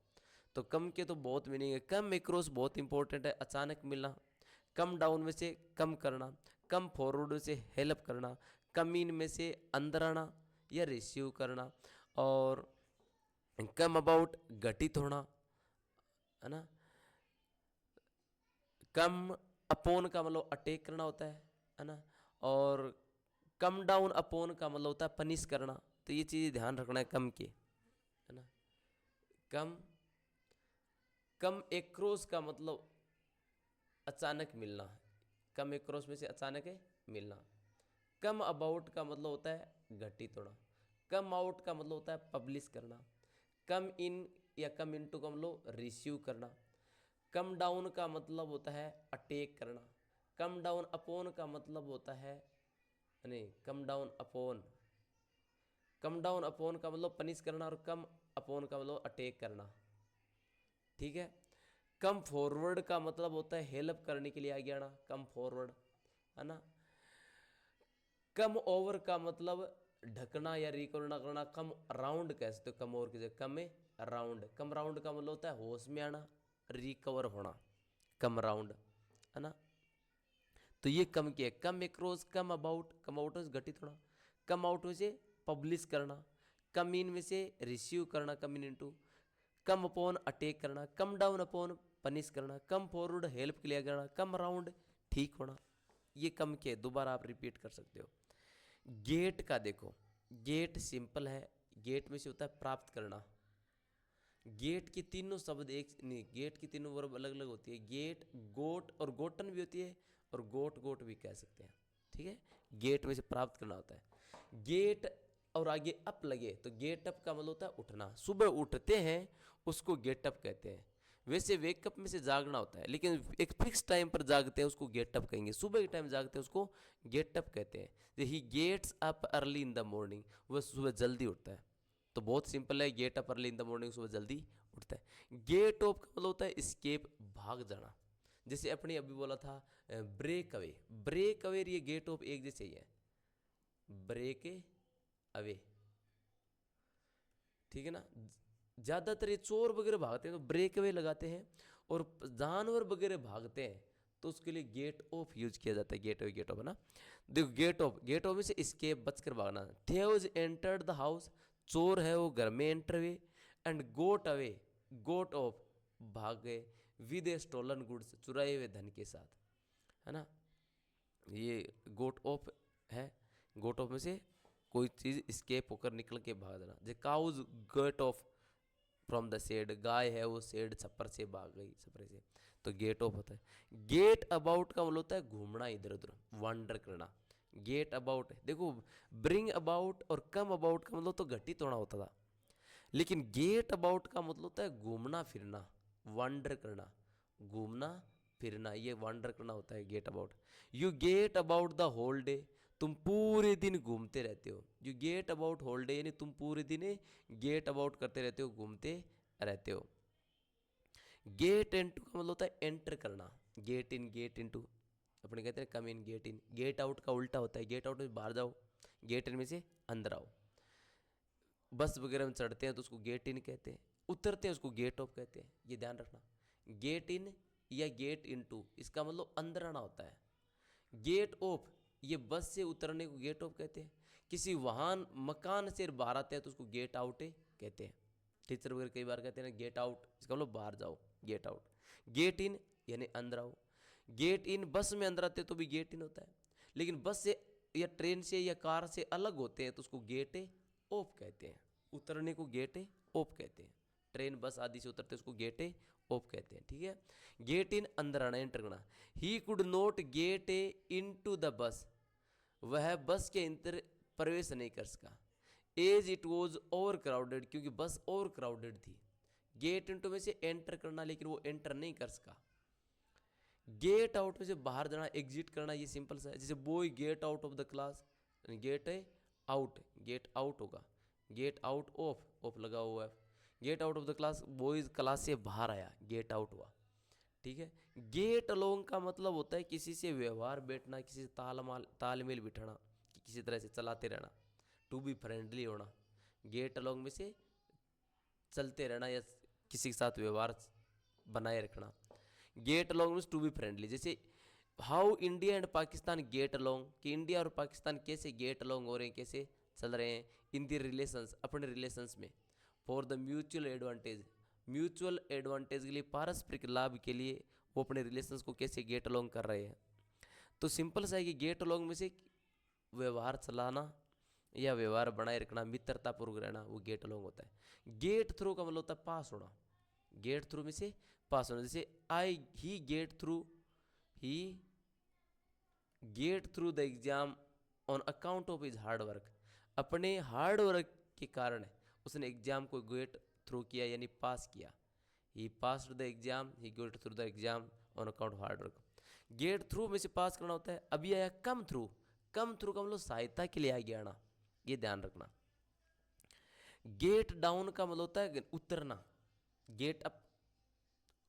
तो कम के तो बहुत मीनिंग है। कम एक्रॉस बहुत इंपॉर्टेंट है, अचानक मिलना। कम डाउन में से कम करना, कम फॉरवर्ड में से हेल्प करना, कम इन में से अंदर आना या रिसीव करना, और कम अबाउट घटित होना, है ना। कम अपोन का मतलब अटैक करना होता है ना। और कम डाउन अपोन का मतलब होता है पनिश करना। तो ये चीज़ ध्यान रखना है कम के, है ना। कम, कम एक्रॉस का मतलब अचानक मिलना, कम एक्रॉस में से अचानक मिलना। कम अबाउट का मतलब होता है घटित होना। कम आउट का मतलब होता है पब्लिश करना। कम इन या कम इनटू का मतलब रिसीव करना। कम डाउन का मतलब होता है अटैक करना। कम डाउन अपॉन का मतलब होता है, नहीं, come down upon, come down upon का मतलब पनिश करना, और कम अपॉन का मतलब अटैक करना, ठीक है। कम फॉरवर्ड का मतलब होता है हेल्प करने के लिए आगे आना, कम फॉरवर्ड, है ना। कम ओवर का मतलब ढकना या रिकवर ना करना। कम राउंड कह सकते हो, कम ओवर की जगह कम राउंड। कम राउंड का मतलब होता है होश में आना, रिकवर होना, कम राउंड, है ना। तो ये कम क्या है, come across, come about, come out में घटित होना, कम आउट में से पब्लिश करना, कम इन में से रिसीव करना, come in into, come upon attack करना, कम डाउन अपॉन पनिश करना, कम फॉरवर्ड हेल्प के लिए करना, कम राउंड ठीक होना। ये कम के दोबारा आप रिपीट कर सकते हो। गेट का देखो, गेट सिंपल है, गेट में से होता है प्राप्त करना। गेट की तीनों शब्द एक नहीं, गेट की तीनों वर्ब अलग अलग होती है। गेट, गोट और गोटन भी होती है, और गोट गोट भी कह सकते हैं, ठीक है। गेट में से प्राप्त करना होता है। गेट और आगे अप लगे तो गेट अप का मतलब होता है उठना, सुबह उठते हैं उसको गेट अप कहते हैं। वैसे वेकअप में से जागना होता है, लेकिन एक फिक्स टाइम पर जागते हैं उसको गेट अप कहेंगे। सुबह के टाइम जागते हैं उसको गेट अप कहते हैं। He gets up early in the morning, वह सुबह जल्दी उठता है। तो बहुत सिंपल है, get up early in the morning, सुबह जल्दी उठता है। गेट ऑफ का मतलब होता है स्केप, भाग जाना। जैसे अपने अभी बोला था ब्रेक अवे, ब्रेक अवे, ये गेट ऑफ एक जैसे ही है, ब्रेक अवे, ठीक है ना। ज़्यादातर ये चोर वगैरह भागते हैं तो ब्रेक अवे लगाते हैं, और जानवर वगैरह भागते हैं तो उसके लिए गेट ऑफ यूज किया जाता है। गेट ऑफ है ना। देखो गेट ऑफ में से escape, बचकर भागना। थेव्स एंटर्ड द हाउस, चोर है वो घर में एंटर हुए, and got away, got off भाग गए, विद ए स्टोलन गुड्स, चुराए हुए धन के साथ, है ना। ये गोट ऑफ है, गोट ऑफ में से कोई चीज़ स्केप होकर निकल के भाग जाना। The cows get off from the shed, गाय है वो शेड छप्पर से भाग गई, छप्पर से, तो गेट ऑफ होता है। गेट अबाउट का मतलब होता है घूमना, इधर उधर वांडर करना। गेट अबाउट है, देखो ब्रिंग अबाउट और कम अबाउट का मतलब तो घटित होना होता था, लेकिन गेट अबाउट का मतलब होता है घूमना फिरना, वांडर करना, घूमना फिरना, ये वांडर करना होता है get about. You get about the whole day, तुम पूरे दिन घूमते रहते हो। You get about whole day यानी तुम पूरे दिन गेट अबाउट करते रहते हो, घूमते रहते हो। गेट इनटू का मतलब होता है एंटर करना, गेट इन, गेट इनटू, अपने कहते हैं कम इन, गेट इन। गेट आउट का उल्टा होता है, गेट आउट में बाहर जाओ, गेट इन में से अंदर आओ। बस वगैरह में चढ़ते हैं तो उसको गेट इन कहते हैं, उतरते हैं उसको गेट ऑफ कहते हैं, ये ध्यान रखना। गेट इन या गेट इनटू, इसका मतलब अंदर आना होता है। गेट ऑफ, ये बस से उतरने को गेट ऑफ कहते हैं। किसी वाहन मकान से बाहर आते हैं तो उसको गेट आउट कहते हैं। टीचर वगैरह कई बार कहते हैं ना गेट आउट, इसका मतलब बाहर जाओ, गेट आउट। गेट इन यानी अंदर आओ। गेट इन, बस में अंदर आते हैं तो भी गेट इन होता है, लेकिन बस से या ट्रेन से या कार से अलग होते हैं तो उसको गेट ऑफ कहते हैं। उतरने को गेट ऑफ कहते हैं, ट्रेन बस आदि से उतरते उसको गेट ऑफ कहते हैं, ठीक है। गेट इन, अंदर आना, एंटर करना। He could not get in to the bus, वह बस के अंदर प्रवेश नहीं कर सका। As it was over crowded, क्योंकि बस ओवर क्राउडेड थी। गेट इनटू में से एंटर करना, लेकिन वो एंटर नहीं कर सका। गेट आउट में से बाहर जाना, एग्जिट करना, ये सिंपल सा है। जैसे boy get out of the class, get out, get out होगा, गेट आउट ऑफ, ऑफ लगा हुआ है। Get out of the class, boys class से बाहर आया, गेट आउट हुआ, ठीक है। गेट अलोंग का मतलब होता है किसी से व्यवहार बैठना, किसी से तालमेल बिठाना, कि किसी तरह से चलाते रहना, टू बी फ्रेंडली होना। गेट अलोंग में से चलते रहना या किसी के साथ व्यवहार बनाए रखना। Get along means to be friendly. जैसे how India and Pakistan get along, कि इंडिया और पाकिस्तान कैसे गेट अलोंग हो रहे हैं, कैसे चल रहे हैं इन दी रिलेशंस, अपने रिलेशंस में। For the mutual advantage, mutual advantage के लिए, पारस्परिक लाभ के लिए वो अपने रिलेशंस को कैसे गेट अलोंग कर रहे हैं। तो सिंपल सा है कि गेट अलोंग में से व्यवहार चलाना या व्यवहार बनाए रखना, मित्रतापूर्वक रहना, वो गेट अलोंग होता है। गेट थ्रू का मतलब होता है पास होना, गेट थ्रू में से पास होना। जैसे ही get through the exam on account of his hard work, अपने हार्ड वर्क के कारण उसने एग्जाम को गेट थ्रू किया यानी पास किया। He passed the exam, he get through the exam on account of hard work. Get through में से पास करना होता है। अभी आया कम थ्रू, कम थ्रू का मतलब सहायता के लिए आगे आना, ये ध्यान रखना। गेट डाउन का मतलब होता है उतरना, गेट अप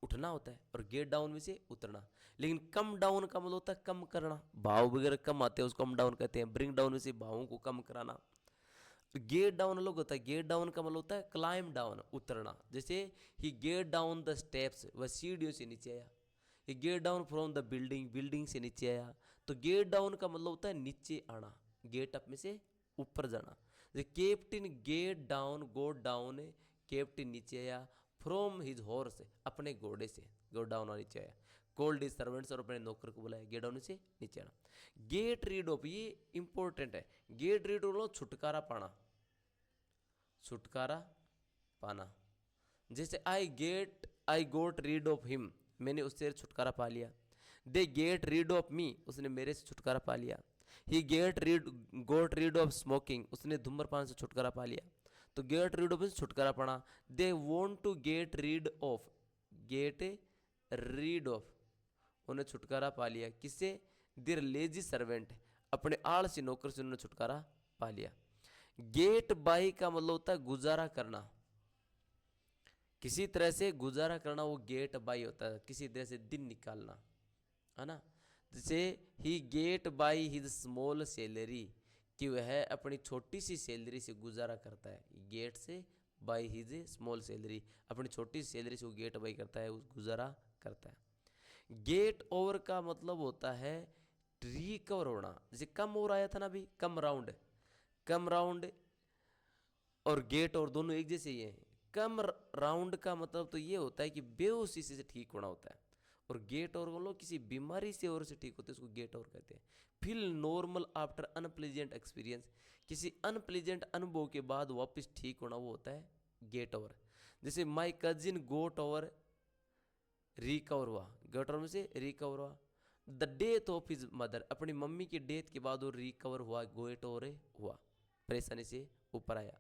उठना होता है और गेट डाउन में से उतरना। लेकिन कम डाउन का मतलब होता है कम करना, भाव वगैरह कम आते हैं उसको कम डाउन कहते हैं। ब्रिंग डाउन में से भावों को कम कराना। गेट डाउन अलग होता है। गेट डाउन का मतलब होता है क्लाइम डाउन, उतरना। जैसे ही गेट डाउन द स्टेप्स, वह सीढ़ियों से नीचे आया। He get down from the building, building से नीचे आया। तो गेट डाउन का मतलब होता है नीचे आना, गेट अप में से ऊपर जाना। जैसे captain get down, go down, captain नीचे आया। फ्रॉम हिज हॉर्स, अपने घोड़े से, गो डाउन और नीचे आया। कोल्ड हिज सर्वेंट्स, और अपने नौकर को बुलाया। गेट डाउन से नीचे आना। गेट रीड ऑफ, ये इंपॉर्टेंट है। गेट रीड ऑफ छुटकारा पाना, छुटकारा पाना। जैसे आई गोट रीड ऑफ हिम, मैंने उससे छुटकारा पा लिया। They get rid of me, उसने मेरे से छुटकारा पा लिया। ही गोट रीड ऑफ स्मोकिंग, उसने धूम्रपान से छुटकारा पा लिया। तो गेट रीड ऑफ छुटकारा पाना। They want to get rid off, get rid off, उन्हें छुटकारा पा लिया। किससे? देयर लेजी सर्वेंट, अपने आलसी नौकर से उन्होंने छुटकारा पा लिया। गेट बाई का मतलब होता है गुजारा करना, किसी तरह से गुजारा करना, वो गेट बाई होता है, किसी तरह से दिन निकालना, है ना। जैसे ही get by his small salary, कि वह अपनी छोटी सी सैलरी से गुजारा करता है। गेट से बाई हिज स्मॉल सैलरी, अपनी छोटी सी सैलरी से वो गेट बाई करता है, गुजारा करता है। गेट ओवर का मतलब होता है रिकवर होना। जैसे कम ओवर आया था ना अभी, कम राउंड, कम राउंड और गेट और दोनों एक जैसे ही हैं। कम राउंड का मतलब तो ये होता है कि बेहोशी से ठीक होना होता है, और गेट और बोलो किसी बीमारी से और से ठीक होते हैं, उसको गेट और कहते हैं। Feel normal after unpleasant experience, किसी अनप्लेजेंट अनुभव के बाद वापस ठीक होना, वो होता है गेट ओवर। जैसे my cousin got over, recover हुआ, गेट ओवर में से रिकवर हुआ। The death of his mother, अपनी मम्मी की डेथ के बाद वो रिकवर हुआ, गेट ओवर हुआ, परेशानी से ऊपर आया।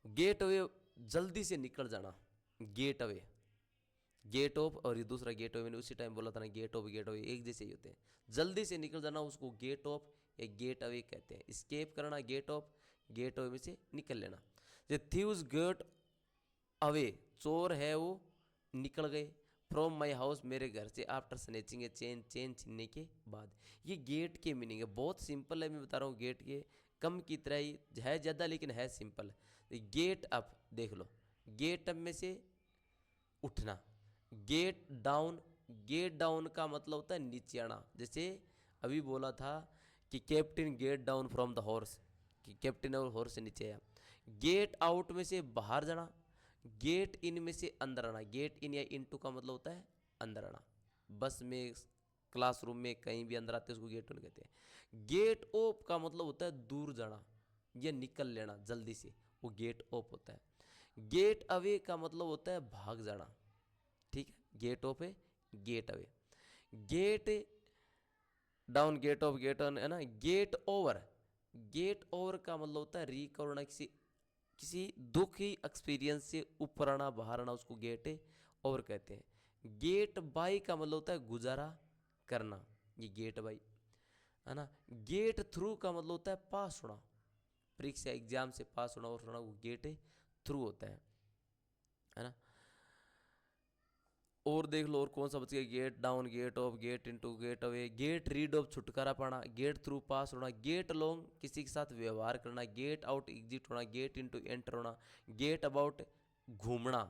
गेट अवे, जल्दी से निकल जाना, गेट अवे। गेट ऑफ और ये दूसरा गेट अवे, मैंने उसी टाइम बोला था ना, गेट ऑफ गेट अवे एक जैसे ही होते हैं। जल्दी से निकल जाना उसको गेट ऑफ या गेट अवे कहते हैं। स्केप करना गेट ऑफ, गेट अवे में से निकल लेना। जो थीव्स गेट अवे, चोर है वो निकल गए। फ्रॉम माई हाउस, मेरे घर से। आफ्टर स्नेचिंग ए चेन, चेन छीनने के बाद। ये गेट के मीनिंग है, बहुत सिंपल है, मैं बता रहा हूँ। गेट के कम की तरह ही है, ज़्यादा लेकिन है सिंपल। गेट अप देख लो, गेट अप में से उठना। गेट डाउन, गेट डाउन का मतलब होता है नीचे आना। जैसे अभी बोला था कि captain gate down from the horse, कि कैप्टन और हॉर्स से नीचे आया। गेट आउट में से बाहर जाना, गेट इन में से अंदर आना। गेट इन या इनटू का मतलब होता है अंदर आना। बस में, क्लासरूम में, कहीं भी अंदर आते हैं उसको गेट इन कहते हैं। गेट ऑफ का मतलब होता है दूर जाना या निकल लेना जल्दी से, वो गेट ऑफ होता है। गेट अवे का मतलब होता है भाग जाना, ठीक है। गेट ऑफ है, get away. Get down, get off, get on, है ना। गेट ओवर, गेट ओवर का मतलब होता है रिकवर होना, किसी किसी दुखी एक्सपीरियंस से ऊपर आना, बाहर आना, उसको गेट ओवर कहते हैं। गेट बाई का मतलब होता है गुजारा करना, ये गेट बाई, है ना। गेट थ्रू का मतलब होता है पास होना, परीक्षा एग्जाम से पास होना और होना, वो गेट थ्रू होता है ना। और देख लो और कौन सा बच गया। Get down, get off, get into, get away. Get rid off छुटकारा पाना, गेट थ्रू पास होना। गेट अलोंग किसी के साथ व्यवहार करना। गेट आउट एग्जिट होना, गेट इनटू एंटर होना। गेट अबाउट घूमना,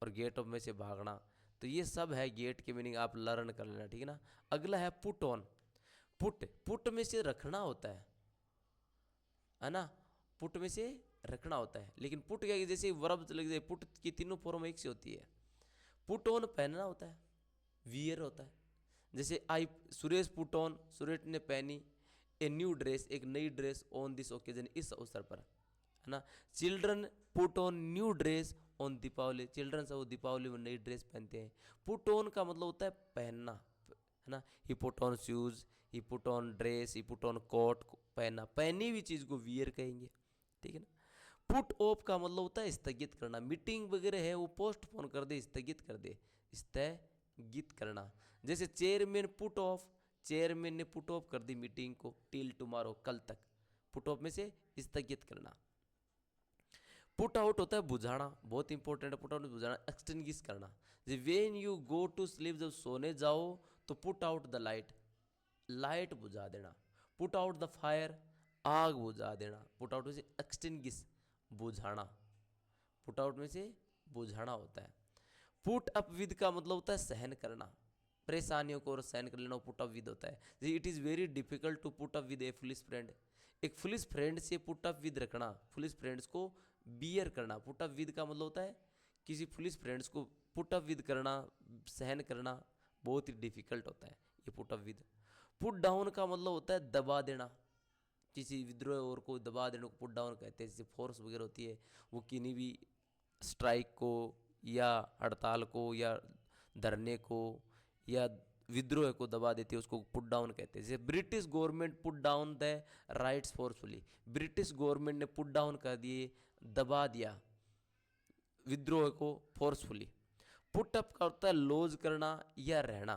और गेट ऑफ में से भागना। तो ये सब है गेट के मीनिंग, आप लर्न कर लेना, ठीक है ना। अगला है पुट ऑन। पुट, पुट में से रखना होता है ना। पुट में से रखना होता है, लेकिन पुट क्या, जैसे वर्ब लग जाए, पुट की तीनों फॉर्म एक से होती है। पुट ऑन पहनना होता है, वियर होता है। जैसे आई सुरेश पुट ऑन, सुरेश ने पहनी ए न्यू ड्रेस, एक नई ड्रेस, ऑन दिस ओकेजन, इस अवसर पर, है ना। Children put on new dress on Deepawali, children सब दीपावली में नई ड्रेस पहनते हैं। पुट ऑन का मतलब होता है पहनना, है ना। He put on shoes, he put on dress, he put on coat, पहनना, पहनी हुई चीज को वियर कहेंगे, ठीक है ना। पुट ऑफ का मतलब होता है स्थगित करना, मीटिंग वगैरह है वो पोस्टपोन कर दे, स्थगित कर दे, स्थगित करना। जैसे चेयरमैन पुट ऑफ, चेयरमैन ने पुट ऑफ कर दी मीटिंग को, टिल टुमारो, कल तक। पुट ऑफ में से स्थगित करना। पुट आउट होता है बुझाना, बहुत इंपॉर्टेंट है। पुट आउट बुझाना, एक्सटिंग्विश करना। When you go to sleep, जब सोने जाओ तो put out the light, light बुझा देना। पुट आउट द फायर, आग बुझा देना। पुट आउट में से एक्सटिंग्विश, बुझाना, पुट आउट में से बुझाना होता है। पुट अप विद का मतलब होता है सहन करना, परेशानियों को और सहन कर लेना, पुट अप विद होता है। It is very difficult to put up with a foolish friend, एक फुलिश फ्रेंड से पुट अप विद रखना, फुलिश फ्रेंड्स को बियर करना। पुट अप विद का मतलब होता है किसी फुलिश फ्रेंड्स को पुट अप विद करना, सहन करना बहुत ही डिफिकल्ट होता है ये put up with. Put down का मतलब होता है दबा देना, किसी विद्रोह और को दबा देने को पुट डाउन कहते हैं। जैसे फोर्स वगैरह होती है वो किन्हीं भी स्ट्राइक को या हड़ताल को या धरने को या विद्रोह को दबा देती है, उसको पुट डाउन कहते हैं। जैसे British government put down the rights forcefully, British government ने पुट डाउन कर दिए, दबा दिया विद्रोह को फोर्सफुली। पुट अप का होता है लॉज करना या रहना।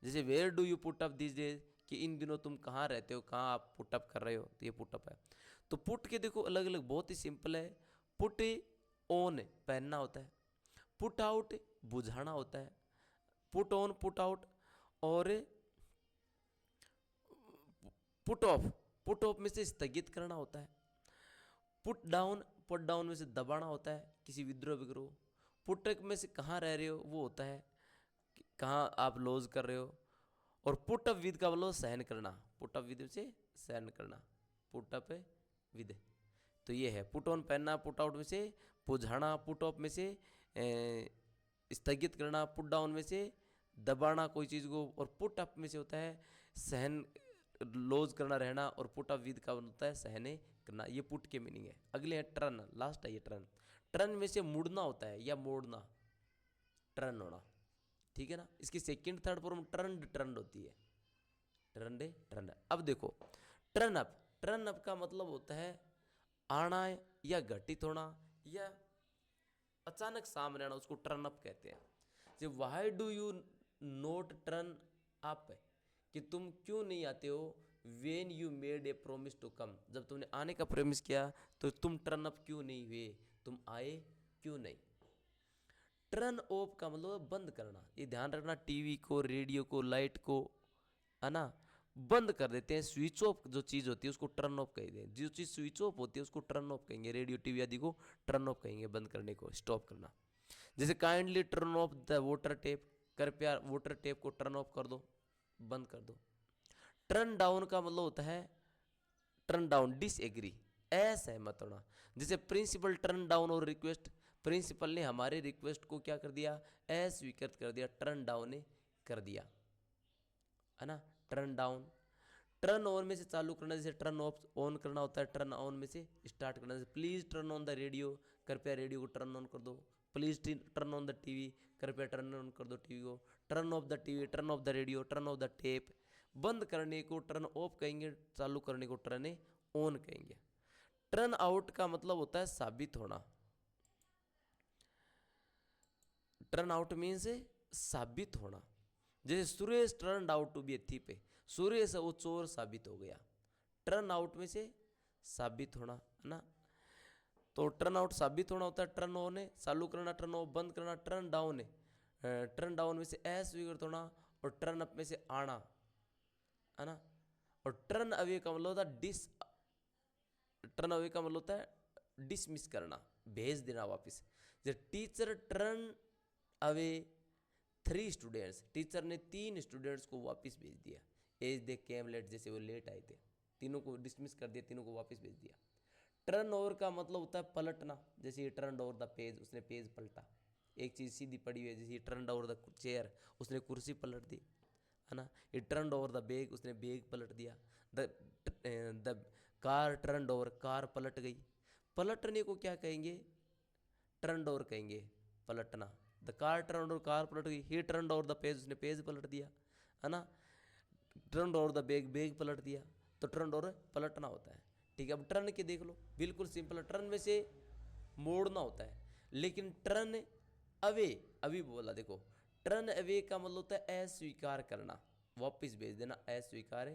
जैसे where do you put up this days, कि इन दिनों तुम कहाँ रहते हो, कहाँ आप पुट अप कर रहे हो, तो ये पुट अप है। तो पुट के देखो अलग अलग, बहुत ही सिंपल है। पुट ऑन पहनना होता है, पुट आउट बुझाना होता है, पुट ऑन पुट आउट, और पुट ऑफ में से स्थगित करना होता है। पुट डाउन में से दबाना होता है किसी विद्रोह विग्रोह। पुट अप में से कहाँ रह रहे हो वो होता है कहाँ आप लॉज कर रहे हो। और पुट अप विद का मतलब सहन करना, पुट अप विद से सहन करना, पुट अप विद। तो ये है पुट ऑन पहनना, पुट आउट में से बुझाना, पुट ऑफ में से स्थगित करना, पुट डाउन में से दबाना कोई चीज़ को, और पुट अप में से होता है सहन लॉज करना रहना, और पुट अप विद का होता है सहने करना। ये पुट के मीनिंग है। अगले है टर्न, लास्ट है ये टर्न। टर्न में से मुड़ना होता है या मोड़ना, टर्न होना, ठीक है ना। इसकी सेकंड थर्ड फॉर्म टर्न होती है, टर्न। अब देखो टर्न अप का मतलब होता है आना या घटित होना या अचानक सामने आना, उसको टर्न अप कहते हैं। जब why do you not turn up, कि तुम क्यों नहीं आते हो, when you made a promise to come, जब तुमने आने का प्रॉमिस किया तो तुम टर्न अप क्यों नहीं हुए, तुम आए क्यों नहीं। टर्न ऑफ का मतलब बंद करना, ये ध्यान रखना, टीवी को, रेडियो को, लाइट को, है ना, बंद कर देते हैं। स्विच ऑफ जो चीज़ होती है उसको टर्न ऑफ कहते हैं, जो चीज़ स्विच ऑफ होती है उसको टर्न ऑफ कहेंगे। रेडियो टीवी आदि को टर्न ऑफ कहेंगे, बंद करने को, स्टॉप करना। जैसे kindly turn off the water tap, कृपया वाटर टैप को टर्न ऑफ कर दो, बंद कर दो। टर्न डाउन का मतलब होता है टर्न डाउन, डिसएग्री, असहमत होना। जैसे प्रिंसिपल टर्न डाउन और रिक्वेस्ट, प्रिंसिपल ने हमारे रिक्वेस्ट को क्या कर दिया, अस्वीकृत कर दिया, टर्न डाउन कर दिया, है ना, टर्न डाउन। टर्न ऑन में से चालू करना, जैसे टर्न ऑफ ऑन करना होता है, टर्न ऑन में से स्टार्ट करना। जैसे please turn on the radio, कृपया रेडियो को टर्न ऑन कर दो। Please turn on the TV, कृपया टर्न ऑन कर दो टीवी को। Turn off the TV, turn off the radio, turn off the tape. बंद करने को टर्न ऑफ कहेंगे, चालू करने को टर्न ऑन कहेंगे। टर्न आउट का मतलब होता है साबित होना। टर्न आउट मीन्स साबित होना। जैसे Suresh turn out to be a thief, Suresh वो चोर साबित हो गया। टर्न आउट में से साबित होना, है ना। तो टर्न आउट साबित होना होता है। टर्न ऑन है चालू करना, टर्न ऑफ बंद करना। टर्न डाउन है टर्न डाउन में से अस्वीकृत होना, और टर्न अप में से आना, है ना। और टर्न अवे का मतलब होता है टर्न अवे का मतलब होता है डिसमिस करना, भेज देना वापस। जैसे teacher turn away 3 students, teacher ने 3 स्टूडेंट्स को वापस भेज दिया। एज दे केम लेट, जैसे वो लेट आए थे, तीनों को डिसमिस कर दिया, तीनों को वापस भेज दिया। टर्न ओवर का मतलब होता है पलटना। जैसे ये टर्न ओवर द पेज, उसने पेज पलटा। एक चीज़ सीधी पड़ी हुई है, जैसे ये टर्न ओवर द चेयर, उसने कुर्सी पलट दी, है ना। ये टर्न ओवर द बैग, उसने बैग पलट दिया। The car turn over, car पलट गई। पलटने को क्या कहेंगे, टर्न ओवर कहेंगे, पलटना। The car turn over, car पलट गई। ही टर्न ओवर द पेज, उसने पेज पलट दिया, है ना। Turn over the bag, bag पलट दिया। तो टर्न ओवर पलटना होता है, ठीक है। अब टर्न के देख लो, बिल्कुल सिंपल। टर्न में से मोड़ना होता है, लेकिन टर्न अवे, अभी बोला देखो, टर्न अवे का मतलब होता है अस्वीकार करना, वापस भेज देना, अस्वीकार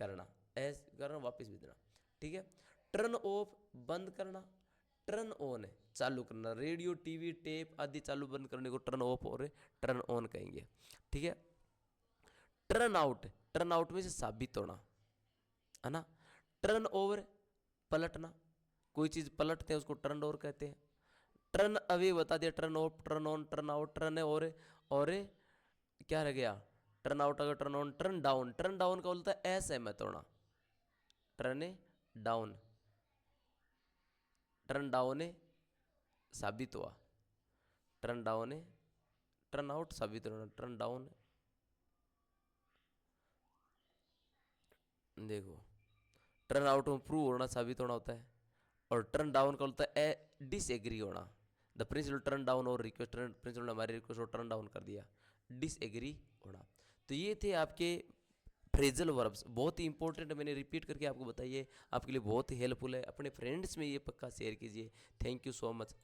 करना, करना वापस भेज देना, ठीक है। टर्न ऑफ बंद करना, टर्न ऑन चालू करना। रेडियो टीवी टेप आदि चालू बंद करने को टर्न ऑफ और टर्न ऑन कहेंगे, ठीक है। टर्न आउट में से साबित होना, है ना। टर्न ओवर पलटना, कोई चीज़ पलटते हैं उसको टर्न ओवर कहते हैं। टर्न अवे बता दिया, turn off, turn on, turn out, turn और क्या रह गया, टर्न आउट अगर turn on, turn down, turn down का बोलता है असहमत होना, टर्न डाउन, टर्न डाउन साबित हुआ, टर्न डाउन टर्न आउट साबित होना, टर्न डाउन देखो टर्न आउट में प्रूव होना, साबित होना होता है, और टर्न डाउन का होता है डिसएग्री होना। द प्रिंसिपल टर्न डाउन और रिक्वेस्ट, प्रिंसिपल ने हमारी रिक्वेस्ट को टर्न डाउन कर दिया, डिसएग्री होना। तो ये थे आपके फ्रेजल वर्ब्स, बहुत ही इंपॉर्टेंट, मैंने रिपीट करके आपको बताइए, आपके लिए बहुत ही हेल्पफुल है। अपने फ्रेंड्स में ये पक्का शेयर कीजिए। Thank you so much.